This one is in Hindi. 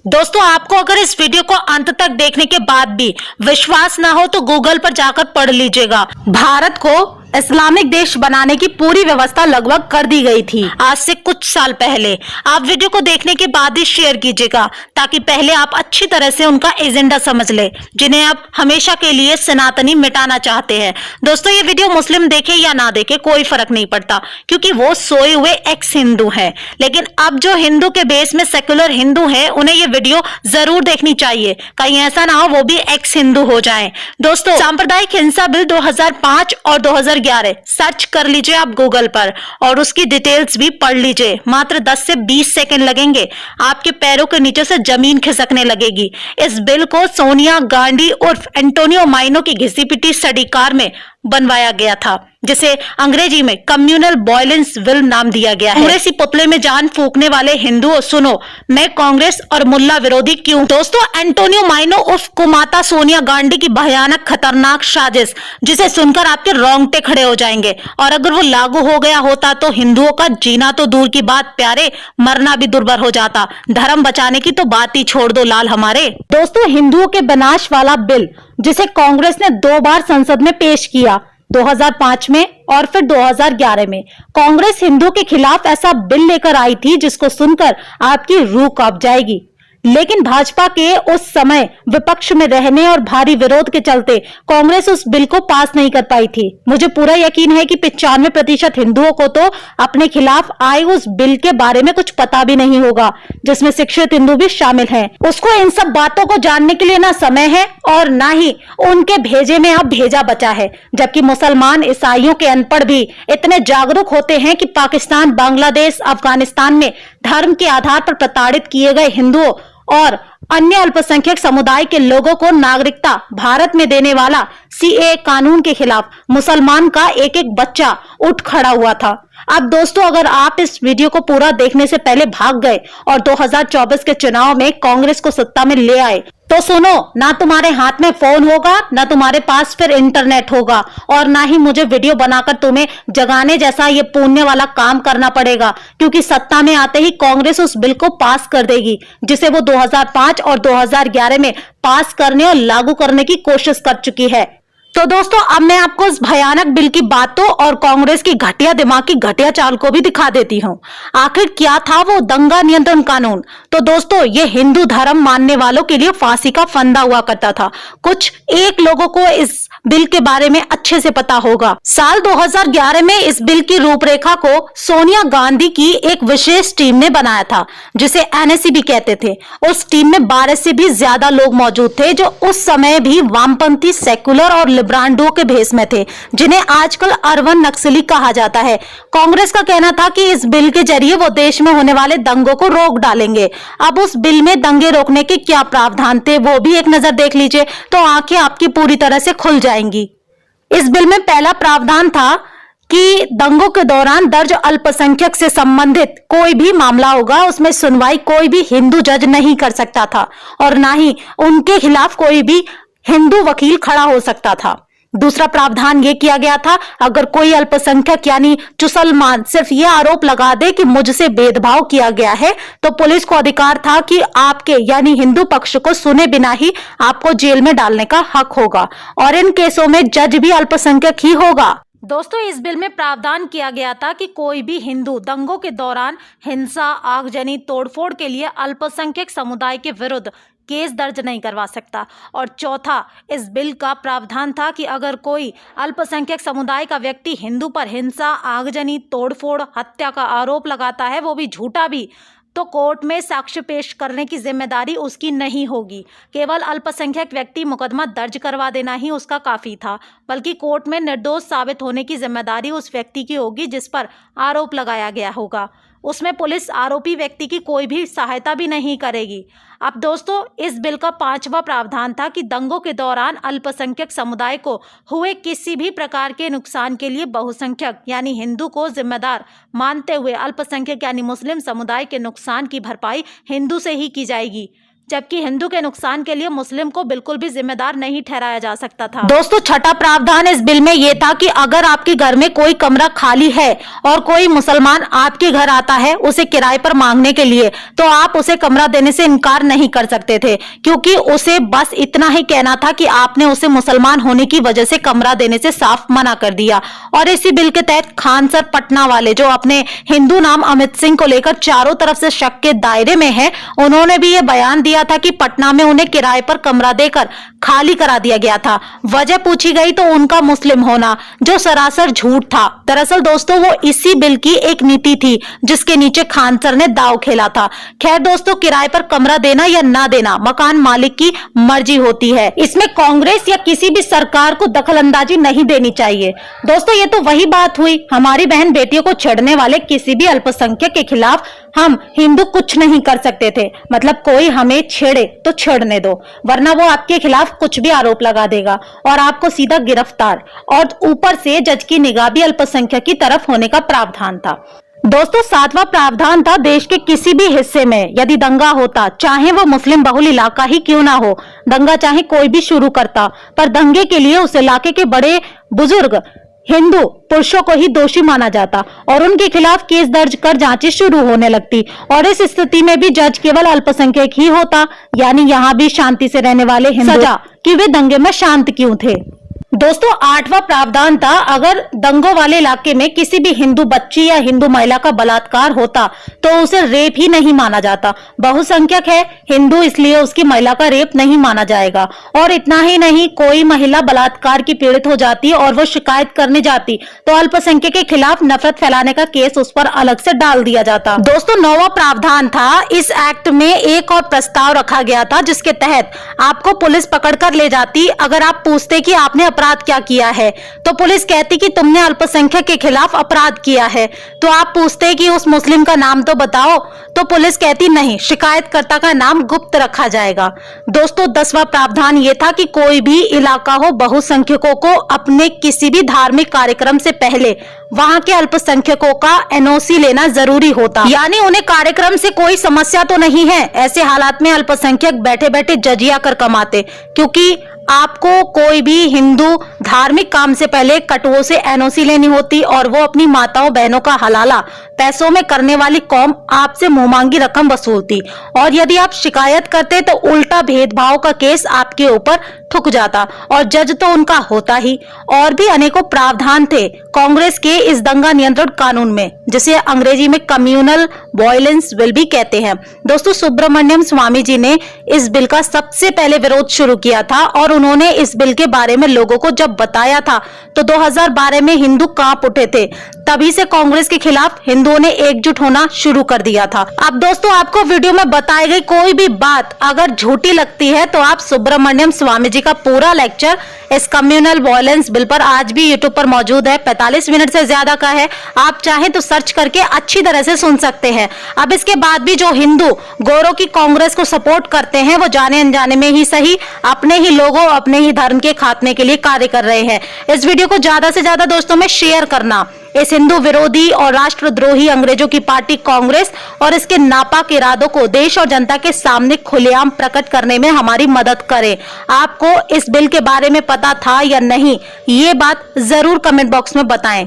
दोस्तों, आपको अगर इस वीडियो को अंत तक देखने के बाद भी विश्वास ना हो तो गूगल पर जाकर पढ़ लीजिएगा। भारत को इस्लामिक देश बनाने की पूरी व्यवस्था लगभग कर दी गई थी आज से कुछ साल पहले। आप वीडियो को देखने के बाद ही शेयर कीजिएगा ताकि पहले आप अच्छी तरह से उनका एजेंडा समझ ले, जिन्हें आप हमेशा के लिए सनातनी मिटाना चाहते हैं। दोस्तों, ये वीडियो मुस्लिम देखे या ना देखे कोई फर्क नहीं पड़ता, क्योंकि वो सोए हुए एक्स हिंदू हैं। लेकिन अब जो हिंदू के बेस में सेक्युलर हिंदू है, उन्हें ये वीडियो जरूर देखनी चाहिए, कहीं ऐसा ना हो वो भी एक्स हिंदू हो जाएं। दोस्तों, सांप्रदायिक हिंसा बिल 2005 और 2011 सर्च कर लीजिए आप गूगल पर और उसकी डिटेल्स भी पढ़ लीजिए। मात्र 10 से 20 सेकंड लगेंगे, आपके पैरों के नीचे से जमीन खिसकने लगेगी। इस बिल को सोनिया गांधी उर्फ एंटोनियो माइनो की घिसी पिटी स्टडी कार में बनवाया गया था, जिसे अंग्रेजी में कम्युनल वायलेंस बिल नाम दिया गया है। कांग्रेसी पुतले में जान फूंकने वाले हिंदुओं, सुनो, मैं कांग्रेस और मुल्ला विरोधी क्यों। दोस्तों, एंटोनियो माइनो उर्फ कुमाता सोनिया गांधी की भयानक खतरनाक साजिश, जिसे सुनकर आपके रोंगटे खड़े हो जाएंगे। और अगर वो लागू हो गया होता तो हिंदुओं का जीना तो दूर की बात प्यारे, मरना भी दुर्बर हो जाता। धर्म बचाने की तो बात ही छोड़ दो लाल हमारे। दोस्तों, हिंदुओं के विनाश वाला बिल, जिसे कांग्रेस ने 2 बार संसद में पेश किया, 2005 में और फिर 2011 में, कांग्रेस हिंदुओं के खिलाफ ऐसा बिल लेकर आई थी जिसको सुनकर आपकी रूह कांप जाएगी। लेकिन भाजपा के उस समय विपक्ष में रहने और भारी विरोध के चलते कांग्रेस उस बिल को पास नहीं कर पाई थी। मुझे पूरा यकीन है कि 95% हिंदुओं को तो अपने खिलाफ आए उस बिल के बारे में कुछ पता भी नहीं होगा, जिसमें शिक्षित हिंदू भी शामिल हैं। उसको इन सब बातों को जानने के लिए ना समय है और ना ही उनके भेजे में अब भेजा बचा है। जबकि मुसलमान, ईसाइयों के अनपढ़ भी इतने जागरूक होते हैं कि पाकिस्तान, बांग्लादेश, अफगानिस्तान में धर्म के आधार पर प्रताड़ित किए गए हिंदुओं और अन्य अल्पसंख्यक समुदाय के लोगों को नागरिकता भारत में देने वाला सीए कानून के खिलाफ मुसलमान का एक एक बच्चा उठ खड़ा हुआ था। अब दोस्तों, अगर आप इस वीडियो को पूरा देखने से पहले भाग गए और 2024 के चुनाव में कांग्रेस को सत्ता में ले आए, तो सुनो, ना तुम्हारे हाथ में फोन होगा, ना तुम्हारे पास फिर इंटरनेट होगा, और ना ही मुझे वीडियो बनाकर तुम्हें जगाने जैसा ये पुण्य वाला काम करना पड़ेगा, क्योंकि सत्ता में आते ही कांग्रेस उस बिल को पास कर देगी, जिसे वो 2005 और 2011 में पास करने और लागू करने की कोशिश कर चुकी है। तो दोस्तों, अब मैं आपको इस भयानक बिल की बातों और कांग्रेस की घटिया दिमाग की घटिया चाल को भी दिखा देती हूँ। आखिर क्या था वो दंगा नियंत्रण कानून? तो दोस्तों, ये हिंदू धर्म मानने वालों के लिए फांसी का फंदा हुआ करता था। कुछ एक लोगों को इस बिल के बारे में अच्छे से पता होगा। साल 2011 में इस बिल की रूपरेखा को सोनिया गांधी की एक विशेष टीम ने बनाया था, जिसे एनएसी भी कहते थे। उस टीम में 12 से भी ज्यादा लोग मौजूद थे, जो उस समय भी वामपंथी, सेकुलर और लिब्रांडो के भेष में थे, जिन्हें आजकल अरवन नक्सली कहा जाता है। कांग्रेस का कहना था कि इस बिल के जरिए वो देश में होने वाले दंगों को रोक डालेंगे। अब उस बिल में दंगे रोकने के क्या प्रावधान थे, वो भी एक नजर देख लीजिए, तो आंखें आपकी पूरी तरह से खुल जाएंगी। इस बिल में पहला प्रावधान था कि दंगों के दौरान दर्ज अल्पसंख्यक से संबंधित कोई भी मामला होगा, उसमें सुनवाई कोई भी हिंदू जज नहीं कर सकता था और ना ही उनके खिलाफ कोई भी हिंदू वकील खड़ा हो सकता था। दूसरा प्रावधान ये किया गया था, अगर कोई अल्पसंख्यक यानी मुसलमान सिर्फ ये आरोप लगा दे कि मुझसे भेदभाव किया गया है, तो पुलिस को अधिकार था कि आपके यानी हिंदू पक्ष को सुने बिना ही आपको जेल में डालने का हक होगा, और इन केसों में जज भी अल्पसंख्यक ही होगा। दोस्तों, इस बिल में प्रावधान किया गया था कि कोई भी हिंदू दंगों के दौरान हिंसा, आगजनी, तोड़फोड़ के लिए अल्पसंख्यक समुदाय के विरुद्ध केस दर्ज नहीं करवा सकता। और चौथा, इस बिल का प्रावधान था कि अगर कोई अल्पसंख्यक समुदाय का व्यक्ति हिंदू पर हिंसा, आगजनी, तोड़फोड़, हत्या का आरोप लगाता है, वो भी झूठा भी, तो कोर्ट में साक्ष्य पेश करने की जिम्मेदारी उसकी नहीं होगी। केवल अल्पसंख्यक व्यक्ति मुकदमा दर्ज करवा देना ही उसका काफी था, बल्कि कोर्ट में निर्दोष साबित होने की जिम्मेदारी उस व्यक्ति की होगी जिस पर आरोप लगाया गया होगा। उसमें पुलिस आरोपी व्यक्ति की कोई भी सहायता भी नहीं करेगी। अब दोस्तों, इस बिल का 5वां प्रावधान था कि दंगों के दौरान अल्पसंख्यक समुदाय को हुए किसी भी प्रकार के नुकसान के लिए बहुसंख्यक यानी हिंदू को जिम्मेदार मानते हुए अल्पसंख्यक यानी मुस्लिम समुदाय के नुकसान की भरपाई हिंदू से ही की जाएगी। जबकि हिंदू के नुकसान के लिए मुस्लिम को बिल्कुल भी जिम्मेदार नहीं ठहराया जा सकता था। दोस्तों, छठा प्रावधान इस बिल में यह था कि अगर आपके घर में कोई कमरा खाली है और कोई मुसलमान आपके घर आता है उसे किराए पर मांगने के लिए, तो आप उसे कमरा देने से इनकार नहीं कर सकते थे, क्योंकि उसे बस इतना ही कहना था कि आपने उसे मुसलमान होने की वजह से कमरा देने से साफ मना कर दिया। और इसी बिल के तहत खान सर पटना वाले, जो अपने हिंदू नाम अमित सिंह को लेकर चारों तरफ से शक के दायरे में है, उन्होंने भी यह बयान दिया था कि पटना में उन्हें किराए पर कमरा देकर खाली करा दिया गया था। वजह पूछी गई तो उनका मुस्लिम होना, जो सरासर झूठ था। दरअसल दोस्तों, वो इसी बिल की एक नीति थी जिसके नीचे खान सर ने दांव खेला था। खैर दोस्तों, किराए पर कमरा देना या ना देना मकान मालिक की मर्जी होती है, इसमें कांग्रेस या किसी भी सरकार को दखलंदाजी नहीं देनी चाहिए। दोस्तों, ये तो वही बात हुई, हमारी बहन बेटियों को छेड़ने वाले किसी भी अल्पसंख्यक के खिलाफ हम हिंदू कुछ नहीं कर सकते थे। मतलब कोई हमें छेड़े तो छेड़ने दो, वरना वो आपके खिलाफ कुछ भी आरोप लगा देगा और आपको सीधा गिरफ्तार, और ऊपर से जज की निगाह भी अल्पसंख्यक की तरफ होने का प्रावधान था। दोस्तों, सातवां प्रावधान था देश के किसी भी हिस्से में यदि दंगा होता, चाहे वो मुस्लिम बहुल इलाका ही क्यों ना हो, दंगा चाहे कोई भी शुरू करता, पर दंगे के लिए उस इलाके के बड़े बुजुर्ग हिंदू पुरुषों को ही दोषी माना जाता और उनके खिलाफ केस दर्ज कर जांचें शुरू होने लगती। और इस स्थिति में भी जज केवल अल्पसंख्यक ही होता, यानी यहाँ भी शांति से रहने वाले हिंदू सजा कि वे दंगे में शांत क्यों थे। दोस्तों, आठवां प्रावधान था अगर दंगों वाले इलाके में किसी भी हिंदू बच्ची या हिंदू महिला का बलात्कार होता तो उसे रेप ही नहीं माना जाता। बहुसंख्यक है हिंदू, इसलिए उसकी महिला का रेप नहीं माना जाएगा। और इतना ही नहीं, कोई महिला बलात्कार की पीड़ित हो जाती और वो शिकायत करने जाती तो अल्पसंख्यक के खिलाफ नफरत फैलाने का केस उस पर अलग से डाल दिया जाता। दोस्तों, नौवां प्रावधान था, इस एक्ट में एक और प्रस्ताव रखा गया था जिसके तहत आपको पुलिस पकड़कर ले जाती अगर आप पूछते कि आपने अपराध क्या किया है, तो पुलिस कहती कि तुमने अल्पसंख्यक के खिलाफ अपराध किया है। तो आप पूछते कि उस मुस्लिम का नाम तो बताओ, तो पुलिस कहती नहीं, शिकायतकर्ता का नाम गुप्त रखा जाएगा। दोस्तों, 10वां प्रावधान यह था कि कोई भी इलाका हो, बहुसंख्यकों को अपने किसी भी धार्मिक कार्यक्रम से पहले वहां के अल्पसंख्यकों का एनओसी लेना जरूरी होता, यानी उन्हें कार्यक्रम से कोई समस्या तो नहीं है। ऐसे हालात में अल्पसंख्यक बैठे बैठे जजिया कर कमाते, क्योंकि आपको कोई भी हिंदू धार्मिक काम से पहले कटुओं से एनओसी लेनी होती और वो अपनी माताओं बहनों का हलाला पैसों में करने वाली कौम आपसे मुंहमांगी रकम वसूलती, और यदि आप शिकायत करते तो उल्टा भेदभाव का केस आपके ऊपर ठुक जाता और जज तो उनका होता ही। और भी अनेकों प्रावधान थे कांग्रेस के इस दंगा नियंत्रण कानून में, जिसे अंग्रेजी में कम्युनल वायलेंस बिल भी कहते हैं। दोस्तों, सुब्रमण्यम स्वामी जी ने इस बिल का सबसे पहले विरोध शुरू किया था और उन्होंने इस बिल के बारे में लोगों को जब बताया था तो 2012 में हिंदू कांप उठे थे। तभी से कांग्रेस के खिलाफ हिंदुओं ने एकजुट होना शुरू कर दिया था। अब दोस्तों, आपको वीडियो में बताई गई कोई भी बात अगर झूठी लगती है तो आप सुब्रमण्यम स्वामी जी का पूरा लेक्चर इस कम्युनल वायलेंस बिल पर आज भी यूट्यूब पर मौजूद है, 45 मिनट से ज्यादा का है। आप चाहें तो सर्च करके अच्छी तरह से सुन सकते हैं। अब इसके बाद भी जो हिंदू गोरों की कांग्रेस को सपोर्ट करते हैं वो जाने अनजाने में ही सही अपने ही लोगों, अपने ही धर्म के खात्मे के लिए कार्य कर रहे हैं। इस वीडियो को ज्यादा से ज्यादा दोस्तों में शेयर करना इस हिंदू विरोधी और राष्ट्रद्रोही अंग्रेजों की पार्टी कांग्रेस और इसके नापाक इरादों को देश और जनता के सामने खुलेआम प्रकट करने में हमारी मदद करें। आपको इस बिल के बारे में पता था या नहीं, ये बात जरूर कमेंट बॉक्स में बताएं।